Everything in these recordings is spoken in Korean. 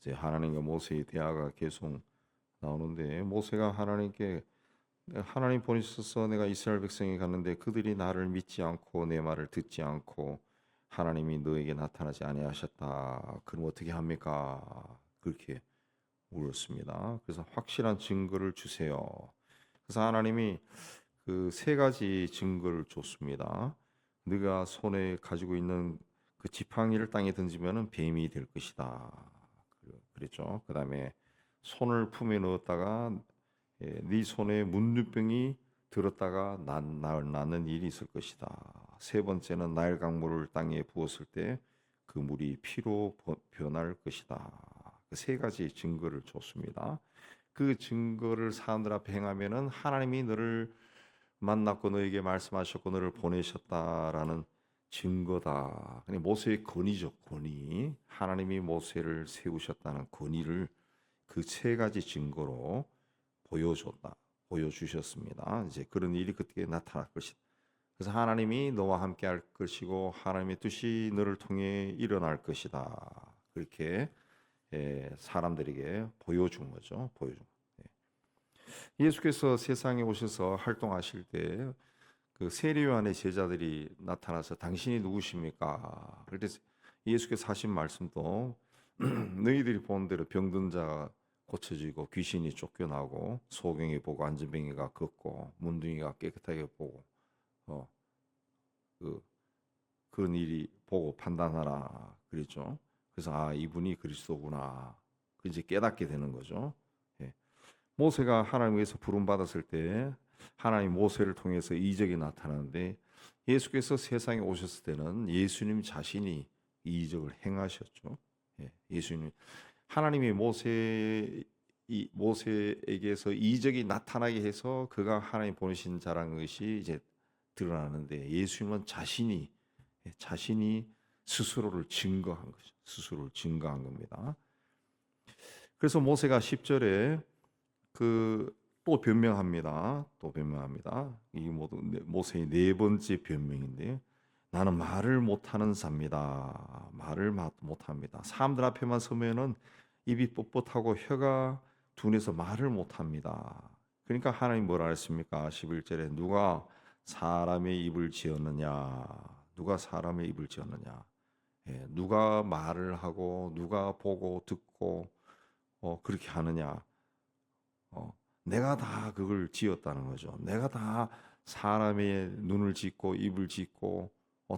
이제 하나님과 모세의 대화가 계속 나오는데, 모세가 하나님께 하나님 보내셔서 내가 이스라엘 백성이 갔는데 그들이 나를 믿지 않고 내 말을 듣지 않고 하나님이 너에게 나타나지 아니하셨다. 그럼 어떻게 합니까? 그렇게 물었습니다. 그래서 확실한 증거를 주세요. 그래서 하나님이 그 세 가지 증거를 줬습니다. 네가 손에 가지고 있는 그 지팡이를 땅에 던지면은 뱀이 될 것이다. 그랬죠. 그다음에 손을 품에 넣었다가 네 손에 문둥병이 들었다가 낳는 일이 있을 것이다. 세 번째는 나일 강물을 땅에 부었을 때 그 물이 피로 변할 것이다. 그 세 가지 증거를 줬습니다. 그 증거를 사람들 앞에 행하면은 하나님이 너를 만났고 너에게 말씀하셨고 너를 보내셨다라는 증거다. 근데 모세의 권위죠, 권위. 하나님이 모세를 세우셨다는 권위를 그 세 가지 증거로 보여주셨습니다. 이제 그런 일이 그때 나타날 것이다. 그래서 하나님이 너와 함께 할 것이고 하나님의 뜻이 너를 통해 일어날 것이다. 그렇게 사람들에게 보여준 거죠. 보여준. 예수께서 세상에 오셔서 활동하실 때 그 세례 요한의 제자들이 나타나서 당신이 누구십니까? 그럴 때 예수께서 하신 말씀도 너희들이 본 대로 병든 자가 고쳐지고 귀신이 쫓겨나고 소경이 보고 안진뱅이가 걷고 문둥이가 깨끗하게 보고 어, 그 그런 일이 보고 판단하라 그랬죠. 그래서 아 이분이 그리스도구나. 그 이제 깨닫게 되는 거죠. 예. 모세가 하나님에서 부름 받았을 때 하나님 모세를 통해서 이적이 나타나는데 예수께서 세상에 오셨을 때는 예수님 자신이 이적을 행하셨죠. 예. 예수님 하나님이 모세에게서 이적이 나타나게 해서 그가 하나님 보내신 자라는 것이 이제 드러나는데 예수님은 자신이 스스로를 증거한 거죠. 스스로를 증거한 겁니다. 그래서 모세가 10절에 그 또 변명합니다. 또 변명합니다. 이 모세의 네 번째 변명인데 나는 말을 못하는 자입니다. 말을 못합니다. 사람들 앞에만 서면은 입이 뻣뻣하고 혀가 둔해서 말을 못합니다. 그러니까 하나님 뭐라 했습니까? 11절에 누가 사람의 입을 지었느냐? 누가 사람의 입을 지었느냐? 예, 누가 말을 하고 누가 보고 듣고 그렇게 하느냐? 내가 다 그걸 지었다는 거죠. 내가 다 사람의 눈을 짓고 입을 짓고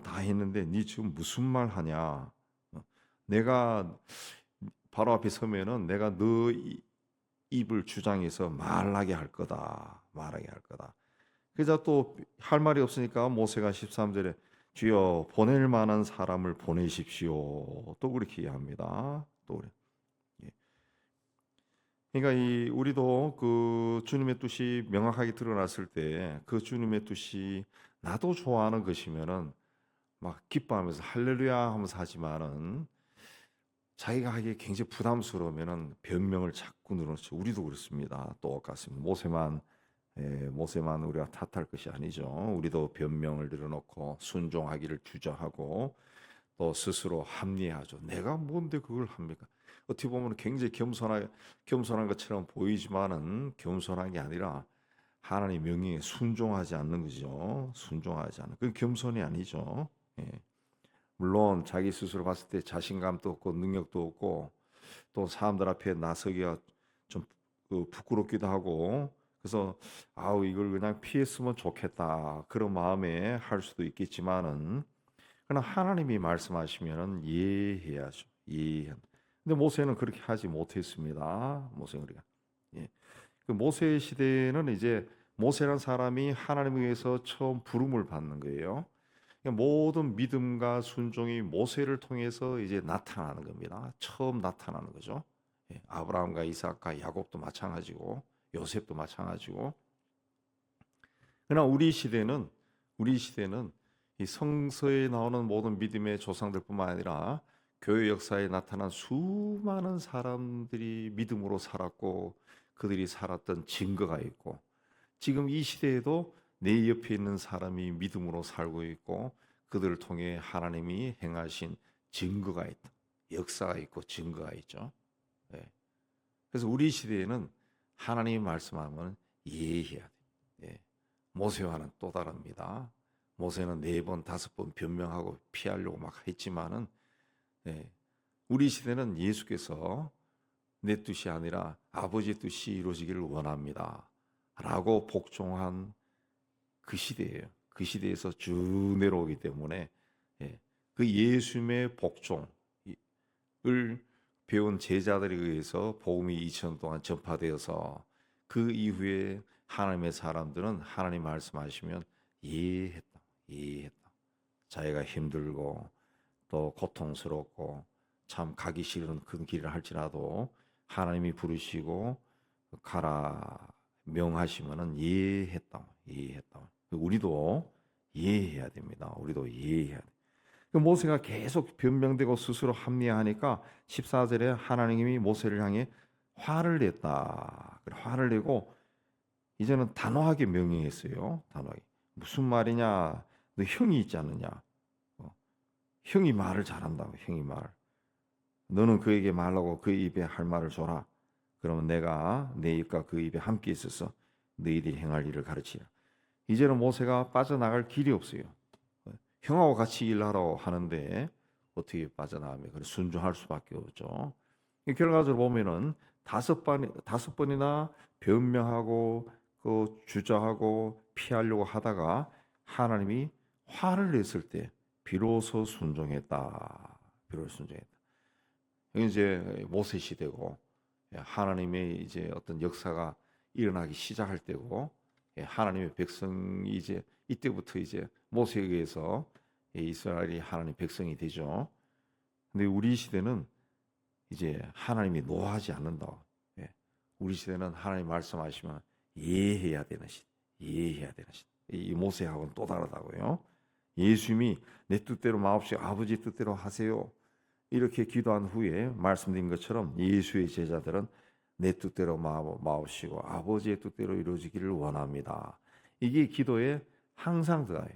다 했는데 네 지금 무슨 말 하냐? 내가 바로 앞에 서면은 내가 너 입을 주장해서 말하게 할 거다. 말하게 할 거다. 그래서 또 할 말이 없으니까 모세가 13절에 주여 보낼 만한 사람을 보내십시오. 또 그렇게 합니다. 또 그래. 예. 그러니까 이 우리도 그 주님의 뜻이 명확하게 드러났을 때 그 주님의 뜻이 나도 좋아하는 것이면은 막 기뻐하면서 할렐루야 하면서 하지만은 자기가 하기에 굉장히 부담스러우면은 변명을 자꾸 늘어놓죠. 우리도 그렇습니다. 똑같습니다. 모세만 우리가 탓할 것이 아니죠. 우리도 변명을 늘어놓고 순종하기를 주저하고 또 스스로 합리화하죠. 내가 뭔데 그걸 합니까? 어떻게 보면 굉장히 겸손한 것처럼 보이지만은 겸손한 게 아니라 하나님의 명령에 순종하지 않는 거죠. 순종하지 않는. 그건 겸손이 아니죠. 예. 물론 자기 스스로 봤을 때 자신감도 없고 능력도 없고 또 사람들 앞에 나서기가 좀 부끄럽기도 하고 그래서 아우 이걸 그냥 피했으면 좋겠다 그런 마음에 할 수도 있겠지만은 그러나 하나님이 말씀하시면은 이해해야죠. 근데 모세는 그렇게 하지 못했습니다. 모세는 그렇게. 예. 그 모세 시대는 이제 모세란 사람이 하나님에 의해서 처음 부름을 받는 거예요. 그러니까 모든 믿음과 순종이 모세를 통해서 이제 나타나는 겁니다. 처음 나타나는 거죠. 예, 아브라함과 이삭과 야곱도 마찬가지고 요셉도 마찬가지고. 그러나 우리 시대는 이 성서에 나오는 모든 믿음의 조상들뿐만 아니라 교회 역사에 나타난 수많은 사람들이 믿음으로 살았고 그들이 살았던 증거가 있고 지금 이 시대에도 내 옆에 있는 사람이 믿음으로 살고 있고 그들을 통해 하나님이 행하신 증거가 있다. 역사가 있고 증거가 있죠. 그래서 우리 시대에는 하나님이 말씀하면 이해해야 돼. 예. 모세와는 또 다릅니다. 모세는 4번, 5번 변명하고 피하려고 막 했지만은, 예. 우리 시대는 예수께서 내 뜻이 아니라 아버지의 뜻이 이루어지기를 원합니다 라고 복종한 그 시대예요. 그 시대에서 쭉 내려오기 때문에, 예. 그 예수님의 복종을 배운 제자들에 의해서 복음이 2000년 동안 전파되어서 그 이후에 하나님의 사람들은 하나님 말씀하시면 이해했다. 자기가 힘들고 또 고통스럽고 참 가기 싫은 그 길을 할지라도 하나님이 부르시고 가라 명하시면은 이해했다. 우리도 이해해야 됩니다. 우리도 이해해야 돼. 모세가 계속 변명되고 스스로 합리화하니까 14절에 하나님이 모세를 향해 화를 냈다. 화를 내고 이제는 단호하게 명령했어요. 단호하게. 무슨 말이냐? 너 형이 있지 않느냐? 형이 말을 잘한다고. 형이 말. 너는 그에게 말하고 그 입에 할 말을 줘라. 그러면 내가 내 입과 그 입에 함께 있어서 너희들이 행할 일을 가르치라. 이제는 모세가 빠져나갈 길이 없어요. 형하고 같이 일하라고 하는데 어떻게 빠져나가면 그래 순종할 수밖에 없죠. 결과적으로 보면은 5번이나 변명하고 그 주저하고 피하려고 하다가 하나님이 화를 냈을 때 비로소 순종했다. 여기 이제 모세 시대고 하나님의 이제 어떤 역사가 일어나기 시작할 때고 하나님의 백성이 이제 이때부터 이제 모세에 의해서 이스라엘이 하나님 백성이 되죠. 근데 우리 시대는 이제 하나님이 노하지 않는다. 우리 시대는 하나님 말씀하시면 이해해야 되는 시대. 이 모세하고는 또 다르다고요. 예수님이 내 뜻대로 마옵시고 아버지 뜻대로 하세요. 이렇게 기도한 후에 말씀드린 것처럼 예수의 제자들은 내 뜻대로 마옵시고 아버지의 뜻대로 이루어지기를 원합니다. 이게 기도의 항상 더예요.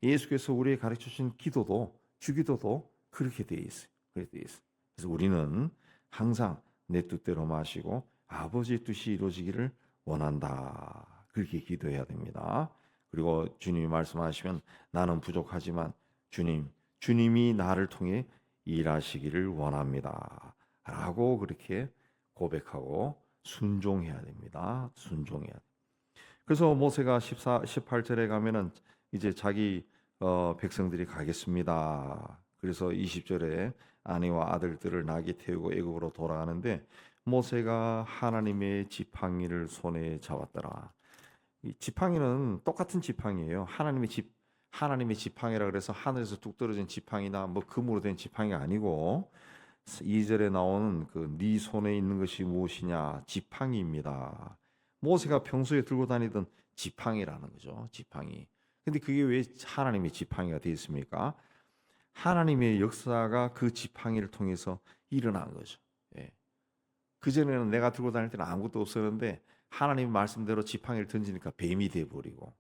예수께서 우리에게 가르쳐 주신 기도도 주기도도 그렇게 되어 있어요. 그래서 우리는 항상 내 뜻대로 마시고 아버지의 뜻이 이루어지기를 원한다. 그렇게 기도해야 됩니다. 그리고 주님이 말씀하시면 나는 부족하지만 주님이 나를 통해 일하시기를 원합니다. 라고 그렇게 고백하고 순종해야 됩니다. 그래서 모세가 18절에 가면은 이제 자기 백성들이 가겠습니다. 그래서 20절에 아내와 아들들을 낙이 태우고 애굽으로 돌아가는데 모세가 하나님의 지팡이를 손에 잡았더라. 이 지팡이는 똑같은 지팡이에요. 하나님의 지팡이라 그래서 하늘에서 뚝 떨어진 지팡이나 뭐 금으로 된 지팡이가 아니고 2절에 나오는 그 네 손에 있는 것이 무엇이냐? 지팡이입니다. 모세가 평소에 들고 다니던 지팡이라는 거죠. 지팡이. 근데 그게 왜 하나님의 지팡이가 되어 있습니까? 하나님의 역사가 그 지팡이를 통해서 일어난 거죠. 그전에는 내가 들고 다닐 때는 아무것도 없었는데 하나님 말씀대로 지팡이를 던지니까 뱀이 돼버리고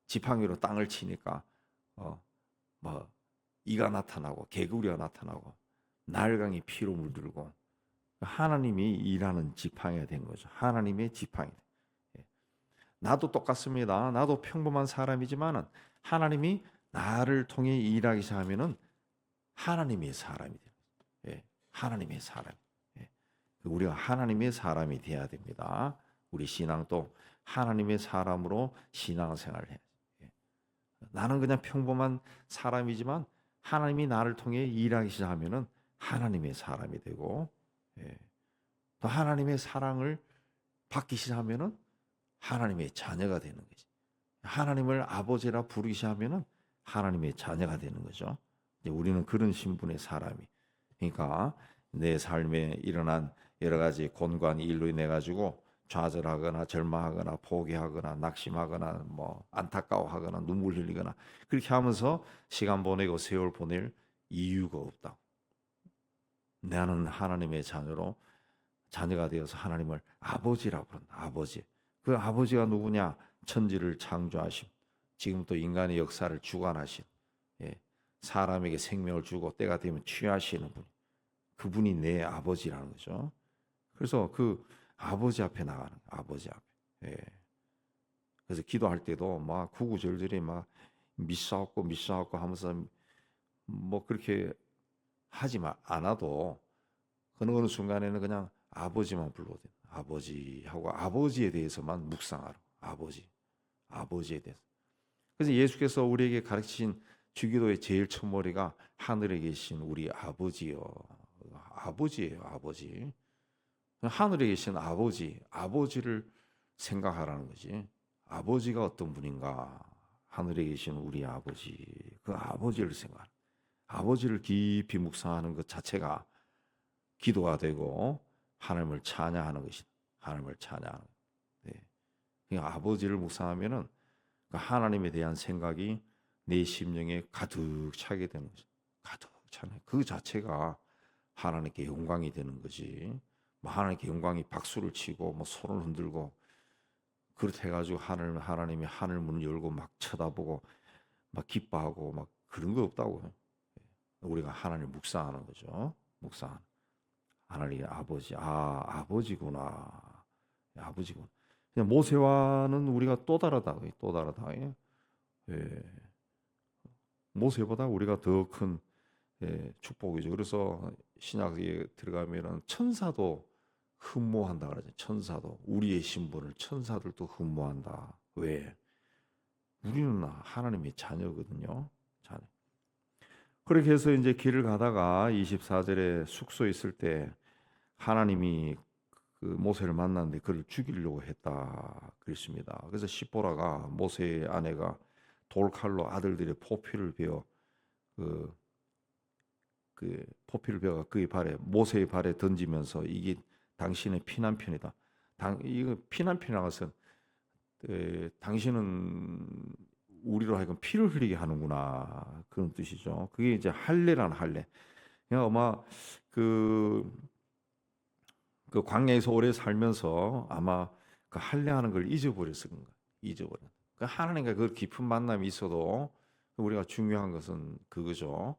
지팡이로 땅을 치니까 뭐 이가 나타나고 개구리가 나타나고 날강이 피로 물들고 하나님이 일하는 지팡이가 된 거죠. 하나님의 지팡이. 나도 똑같습니다. 나도 평범한 사람이지만은 하나님이 나를 통해 일하기 시작하면은 하나님의 사람이 돼요. 하나님의 사람. 우리가 하나님의 사람이 돼야 됩니다. 우리 신앙도 하나님의 사람으로 신앙생활을 해요. 나는 그냥 평범한 사람이지만 하나님이 나를 통해 일하기 시작하면은 하나님의 사람이 되고 또 하나님의 사랑을 받기 시작하면은 하나님의 자녀가 되는 거지. 하나님을 아버지라 부르기 시작하면은 하나님의 자녀가 되는 거죠. 이제 우리는 그런 신분의 사람이. 그러니까 내 삶에 일어난 여러 가지 곤고한 일로 인해 가지고 좌절하거나 절망하거나 포기하거나 낙심하거나 뭐 안타까워하거나 눈물 흘리거나 그렇게 하면서 시간 보내고 세월 보낼 이유가 없다. 나는 하나님의 자녀가 되어서 하나님을 아버지라고 부른다. 아버지. 그 아버지가 누구냐? 천지를 창조하심. 지금 또 인간의 역사를 주관하신 사람에게 생명을 주고 때가 되면 취하시는 분. 그분이 내 아버지라는 거죠. 그래서 그 아버지 앞에 나가는 거예요. 아버지 앞에. 예. 그래서 기도할 때도 막 구구절절히 막 미싸옵고 하면서 뭐 그렇게 않아도 어느 순간에는 그냥 아버지만 불러도 돼요. 아버지 하고 아버지에 대해서만 묵상하라. 아버지에 대해서. 그래서 예수께서 우리에게 가르치신 주기도의 제일 첫머리가 하늘에 계신 우리 아버지요. 아버지예요, 아버지. 하늘에 계신 아버지를 생각하라는 거지. 아버지가 어떤 분인가? 하늘에 계신 우리 아버지, 그 아버지를 생각. 아버지를 깊이 묵상하는 것 자체가 기도가 되고 하나님을 찬양하는 것이다. 하나님을 찬양하는. 네. 그러니까 아버지를 묵상하면은 그 하나님에 대한 생각이 내 심령에 가득 차게 되는 거죠. 가득 차네. 그 자체가 하나님께 영광이 되는 거지. 뭐 하나님께 영광이 박수를 치고 뭐 손을 흔들고 그렇게 해가지고 하나님이 하늘 문을 열고 막 쳐다보고 막 기뻐하고 막 그런 거 없다고요. 우리가 하나님을 묵상하는 거죠. 묵상. 하나님 아버지, 아버지구나. 아버지구나. 그냥 모세와는 우리가 또 다르다. 또 다르다. 예. 모세보다 우리가 더 큰 축복이죠. 그래서 신약에 들어가면은 천사도 흠모한다 그러죠. 천사도 우리의 신분을 천사들도 흠모한다. 왜? 우리는 하나님의 자녀거든요. 자녀. 그렇게 해서 이제 길을 가다가 24절에 숙소에 있을 때 하나님이 그 모세를 만났는데 그를 죽이려고 했다 그랬습니다. 그래서 시보라가 모세의 아내가 돌칼로 아들들의 포피를 베어 그 포피를 베어 그의 발에 모세의 발에 던지면서 이게 당신의 피난편이다. 이거 피난편이라고 해서 당신은 우리로 하여금 피를 흘리게 하는구나 그런 뜻이죠. 그게 이제 할례라는 할례. 그냥 아마 그 광야에서 오래 살면서 아마 그 할례하는 걸 잊어버렸을 건가. 잊어버려. 그 하나님과 그 깊은 만남이 있어도 우리가 중요한 것은 그거죠.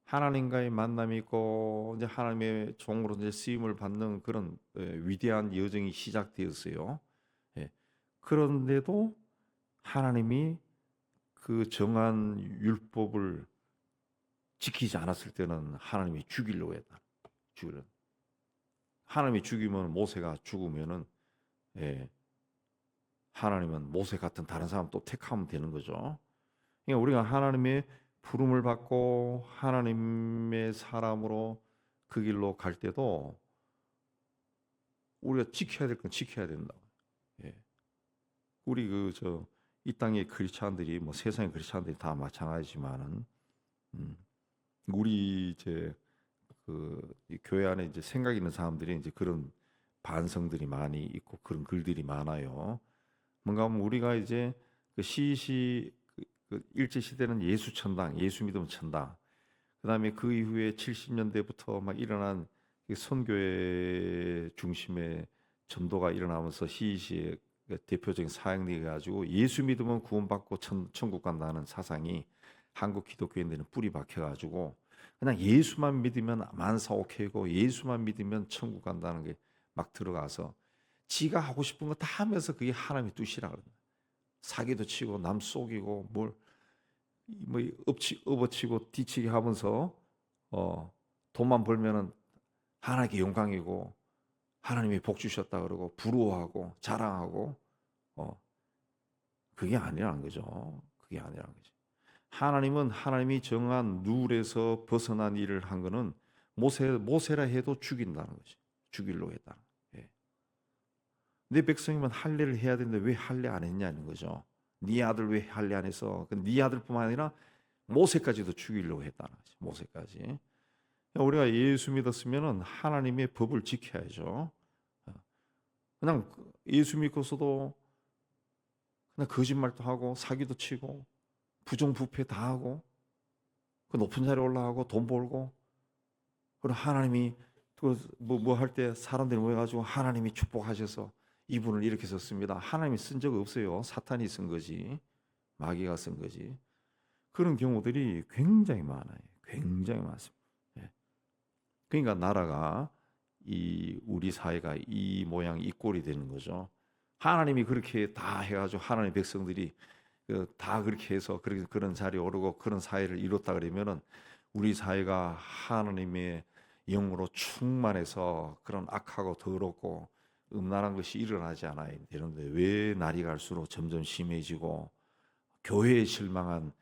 하나님과의 만남이 있고 이제 하나님의 종으로 이제 쓰임을 받는 그런 위대한 여정이 시작되었어요. 예. 그런데도 하나님이 그 정한 율법을 지키지 않았을 때는 하나님이 죽이려고 했다. 하나님이 죽이면 모세가 죽으면은 하나님은 모세 같은 다른 사람 또 택하면 되는 거죠. 그러니까 우리가 하나님의 부름을 받고 하나님의 사람으로 그 길로 갈 때도 우리가 지켜야 될 건 지켜야 된다. 예. 우리 이 땅의 크리스찬들이 뭐 세상의 크리스찬들이 다 마찬가지지만은 우리 이제 이 교회 안에 이제 생각 있는 사람들이 이제 그런 반성들이 많이 있고 그런 글들이 많아요. 뭔가 하면 우리가 이제 그 일제 시대는 예수 천당, 예수 믿으면 천당. 그다음에 그 이후에 70년대부터 막 일어난 선교회 중심의 전도가 일어나면서 시시의 대표적인 사역이 가지고 예수 믿으면 구원받고 천국 간다는 사상이 한국 기독교인들은 뿌리 박혀 가지고 그냥 예수만 믿으면 만사오케이고 예수만 믿으면 천국 간다는 게 막 들어가서 지가 하고 싶은 거 다 하면서 그게 하나님의 뜻이라 그러는 사기도 치고 남 속이고 뭐 업어치고 뒤치기 하면서 돈만 벌면은 하나님께 영광이고 하나님이 복 주셨다 그러고 부러워하고 자랑하고 그게 아니라는 거죠. 그게 아니라는 거죠. 하나님은 하나님이 정한 룰에서 벗어난 일을 한 거는 모세라 해도 죽인다는 거지. 죽이려고 했다. 예. 내 백성이면 할례를 해야 되는데 왜 할례 안 했냐는 거죠. 네 아들 왜 할례 안 해서? 네 아들뿐만 아니라 모세까지도 죽이려고 했다는 거지. 모세까지. 우리가 예수 믿었으면은 하나님의 법을 지켜야죠. 그냥 예수 믿고서도 그냥 거짓말도 하고 사기도 치고 부정부패 다 하고 그 높은 자리에 올라가고 돈 벌고 그럼 하나님이 뭐 할 때 사람들이 모여가지고 하나님이 축복하셔서 이분을 이렇게 썼습니다. 하나님이 쓴 적 없어요. 사탄이 쓴 거지. 마귀가 쓴 거지. 그런 경우들이 굉장히 많아요. 굉장히 많습니다. 예. 그러니까 나라가 이 우리 사회가 이 모양 이 꼴이 되는 거죠. 하나님이 그렇게 다 해가지고 하나님 백성들이 다 그렇게 해서 그런 자리에 오르고 그런 사회를 이뤘다 그러면은 우리 사회가 하나님의 영으로 충만해서 그런 악하고 더럽고 음란한 것이 일어나지 않아야 되는데 왜 날이 갈수록 점점 심해지고 교회에 실망한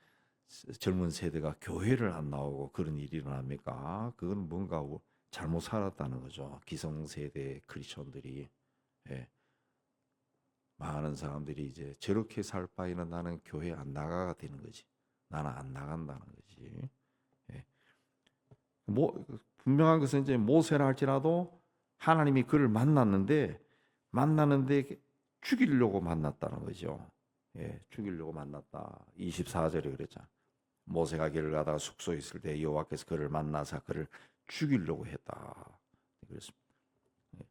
젊은 세대가 교회를 안 나오고 그런 일이 일어납니까? 그건 뭔가 잘못 살았다는 거죠. 기성세대 크리스천들이. 예. 많은 사람들이 이제 저렇게 살 바에는 나는 교회 안 나가가 되는 거지. 나는 안 나간다는 거지. 예. 분명한 것은 이제 모세라 할지라도 하나님이 그를 만났는데 죽이려고 만났다는 거죠. 예, 죽이려고 만났다. 24절에 그랬잖아. 모세가 길을 가다가 숙소에 있을 때 여호와께서 그를 만나사 그를 죽이려고 했다. 그랬습니다. 예.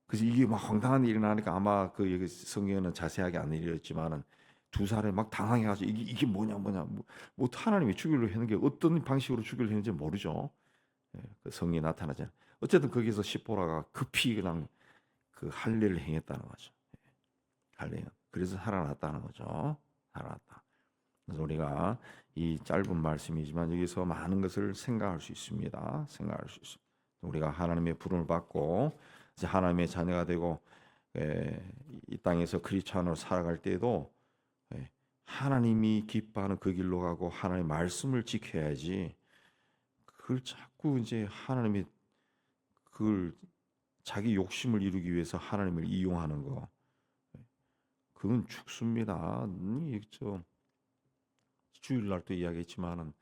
그래서 이게 막 황당한 일이 나니까 아마 그 여기 성경에는 자세하게 안 일었지만은 두 사람이 막 당황해가지고 이게 뭐냐 뭐 하나님이 죽이려고 했는 게 어떤 방식으로 죽이려고 했는지 모르죠. 예, 그 성경에 나타나잖아요. 어쨌든 거기서 십보라가 급히 그냥 그 할례를 행했다는 거죠. 예, 할례. 그래서 살아났다는 거죠. 살아났다. 그래서 우리가 이 짧은 말씀이지만 여기서 많은 것을 생각할 수 있습니다. 생각할 수 있습니다. 우리가 하나님의 부름을 받고 이제 하나님의 자녀가 되고 이 땅에서 크리스찬으로 살아갈 때에도 하나님이 기뻐하는 그 길로 가고 하나님의 말씀을 지켜야지 그걸 자꾸 이제 하나님이 그걸 자기 욕심을 이루기 위해서 하나님을 이용하는 거 그건 죽습니다. 저 주일날도 이야기했지만은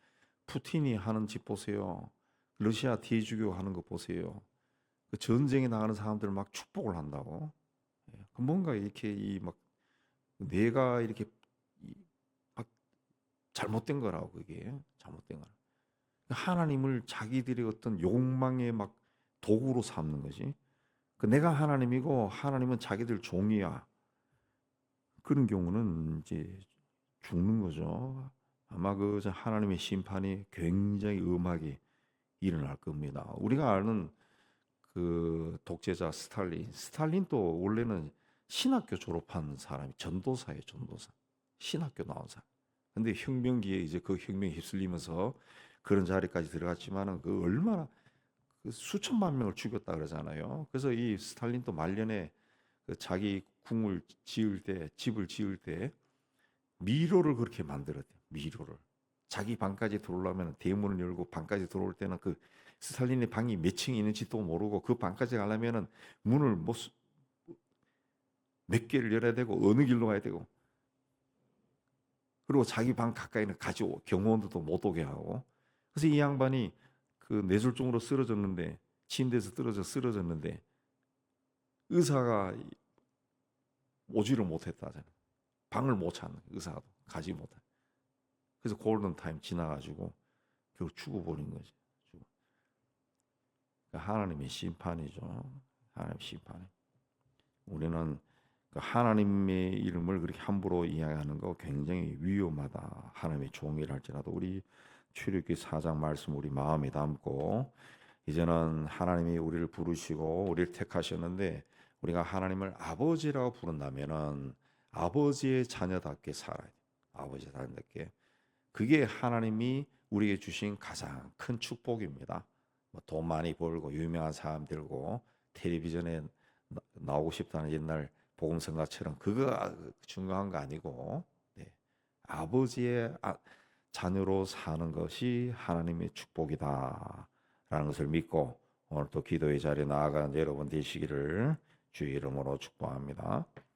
푸틴이 하는 짓 보세요. 러시아 대주교 하는 거 보세요. 그 전쟁에 나가는 사람들 막 축복을 한다고. 그 뭔가 이렇게 이 막 내가 이렇게 막 잘못된 거라고 그게 잘못된 거라. 하나님을 자기들의 어떤 욕망의 막 도구로 삼는 거지. 그 내가 하나님이고 하나님은 자기들 종이야. 그런 경우는 이제 죽는 거죠. 아마 그 하나님의 심판이 굉장히 음하게 일어날 겁니다. 우리가 아는 그 독재자 스탈린도 원래는 신학교 졸업한 사람이 전도사예요, 전도사. 신학교 나온 사람. 근데 혁명기에 이제 그 혁명에 휩쓸리면서 그런 자리까지 들어갔지만은 그 얼마나 그 수천만 명을 죽였다 그러잖아요. 그래서 이 스탈린도 말년에 그 자기 집을 지을 때 미로를 그렇게 만들었대요. 미로를. 자기 방까지 들어오려면 대문을 열고 방까지 들어올 때는 그 스탈린의 방이 몇 층이 있는지도 모르고 그 방까지 가려면은 문을 몇 개를 열어야 되고 어느 길로 가야 되고 그리고 자기 방 가까이는 가지고 경호원들도 못 오게 하고 그래서 이 양반이 그 뇌졸중으로 쓰러졌는데 침대에서 떨어져 쓰러졌는데 의사가 오지를 못했다잖아요. 방을 못 찾는 의사도 가지 못해. 그래서 골든 타임 지나가지고 결국 죽어버린 거지. 그러니까 하나님의 심판이죠. 하나님의 심판이. 우리는 그 하나님의 이름을 그렇게 함부로 이야기하는 거 굉장히 위험하다. 하나님의 종이랄지라도 우리 출애굽기 4장 말씀 우리 마음에 담고 이제는 하나님이 우리를 부르시고 우리를 택하셨는데 우리가 하나님을 아버지라고 부른다면은 아버지의 자녀답게 살아야 돼. 아버지의 자녀답게. 그게 하나님이 우리에게 주신 가장 큰 축복입니다. 돈 많이 벌고 유명한 사람 들고 텔레비전에 나오고 싶다는 옛날 복음성가처럼 그거 중요한 거 아니고 네. 아버지의 자녀로 사는 것이 하나님의 축복이다라는 것을 믿고 오늘 또 기도의 자리에 나아가는 여러분 되시기를 주의 이름으로 축복합니다.